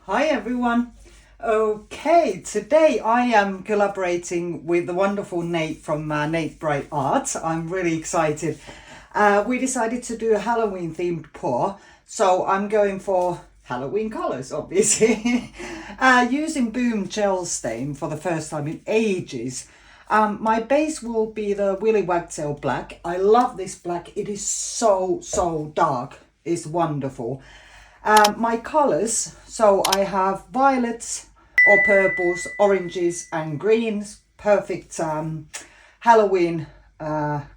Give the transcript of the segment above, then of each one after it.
Hi everyone. Okay, today I am collaborating with the wonderful Nate from Nate Bright Art. I'm really excited. We decided to do a Halloween themed pour, so I'm going for Halloween colours, obviously. Using Boom Gel Stain for the first time in ages. My base will be the Willy Wagtail black. I love this black. It is so dark. It's wonderful. My colours, so I have violets or purples, oranges and greens. Perfect Halloween colour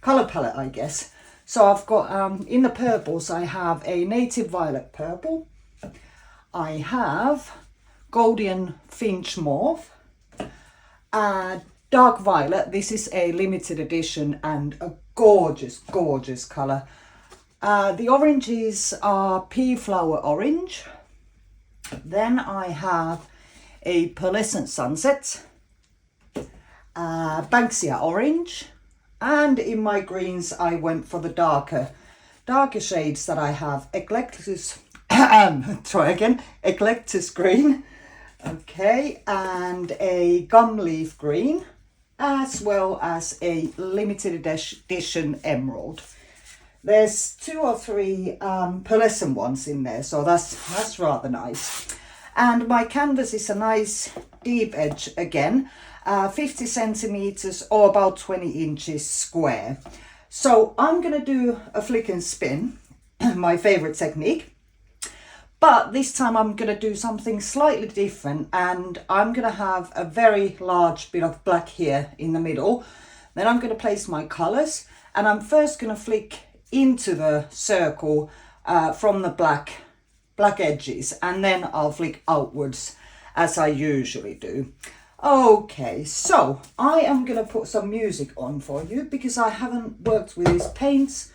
palette, I guess. So I've got, in the purples, I have a native violet purple. I have Gouldian Finch Mauve. Dark violet. This is a limited edition and a gorgeous colour. The oranges are Pea Flower Orange. Then I have a Pearlescent Sunset, Banksia Orange, and in my greens I went for the darker shades that I have Eclectus Eclectus Green, okay, and a gum leaf green, as well as a limited edition emerald. There's 2 or 3 pearlescent ones in there, so that's rather nice. And my canvas is a nice deep edge again, 50 centimeters or about 20 inches square. So I'm gonna do a flick and spin, my favorite technique. But this time I'm gonna do something slightly different, and I'm gonna have a very large bit of black here in the middle. Then I'm gonna place my colors, and I'm first gonna flick into the circle from the black edges, and then I'll flick outwards as I usually do. Okay, so I am gonna put some music on for you because I haven't worked with these paints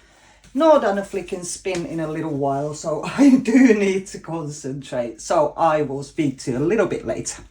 nor done a flick and spin in a little while, so I do need to concentrate. So I will speak to you a little bit later.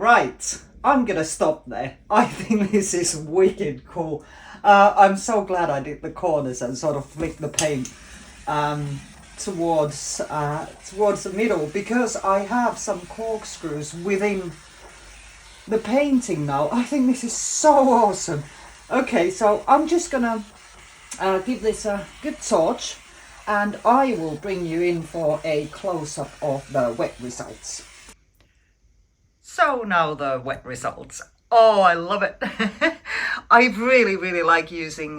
Right, I'm gonna stop there. I think this is wicked cool. I'm so glad I did the corners and sort of flicked the paint towards the middle, because I have some corkscrews within the painting now. I think this is so awesome. Okay, so I'm just gonna give this a good torch, and I will bring you in for a close-up of the wet results. So now the wet results. Oh, I love it. I really like using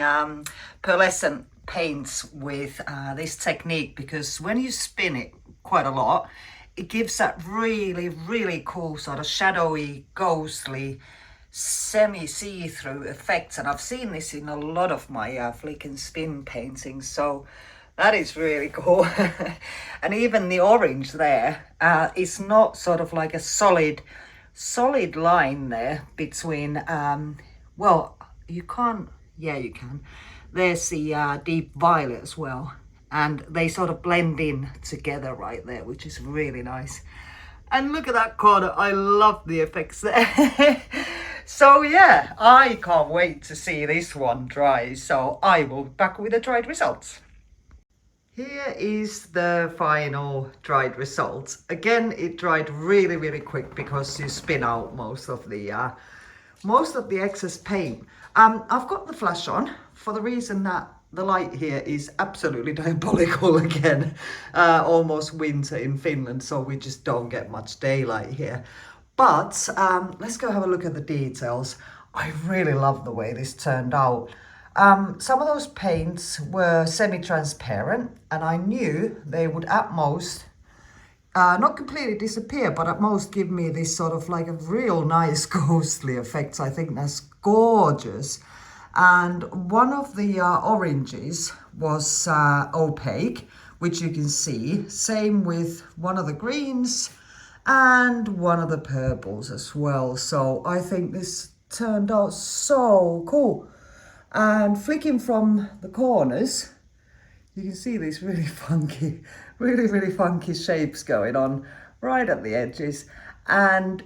pearlescent paints with this technique, because when you spin it quite a lot, it gives that really cool sort of shadowy, ghostly, semi-see-through effects. And I've seen this in a lot of my flick and spin paintings, so that is really cool. And even the orange there is not sort of like a solid line there between well, you can't, yeah, you can, there's the deep violet as well, and they sort of blend in together right there, which is really nice. And look at that corner, I love the effects there. So yeah, I can't wait to see this one dry, so I will be back with the dried results. Here is the final dried result. Again, it dried really quick because you spin out most of the excess paint. I've got the flash on for the reason that the light here is absolutely diabolical again. Almost winter in Finland, so we just don't get much daylight here. But let's go have a look at the details. I really love the way this turned out. Some of those paints were semi-transparent, and I knew they would at most not completely disappear, but at most give me this sort of like a real nice ghostly effect. I think that's gorgeous. And one of the oranges was opaque, which you can see. Same with one of the greens and one of the purples as well. So I think this turned out so cool. And flicking from the corners, you can see these really funky, really funky shapes going on right at the edges. And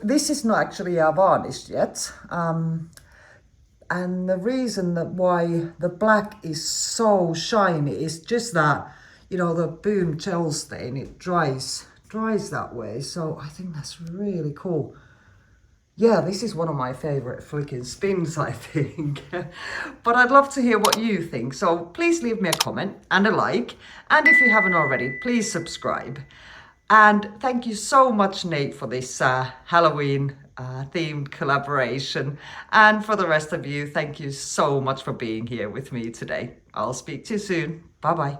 this is not actually varnished yet. And the reason that why the black is so shiny is just that, you know, the boom gel stain, it dries that way. So I think that's really cool. Yeah, this is one of my favourite flicking spins, I think. But I'd love to hear what you think. So please leave me a comment and a like. And if you haven't already, please subscribe. And thank you so much, Nate, for this Halloween themed collaboration. And for the rest of you, thank you so much for being here with me today. I'll speak to you soon. Bye-bye.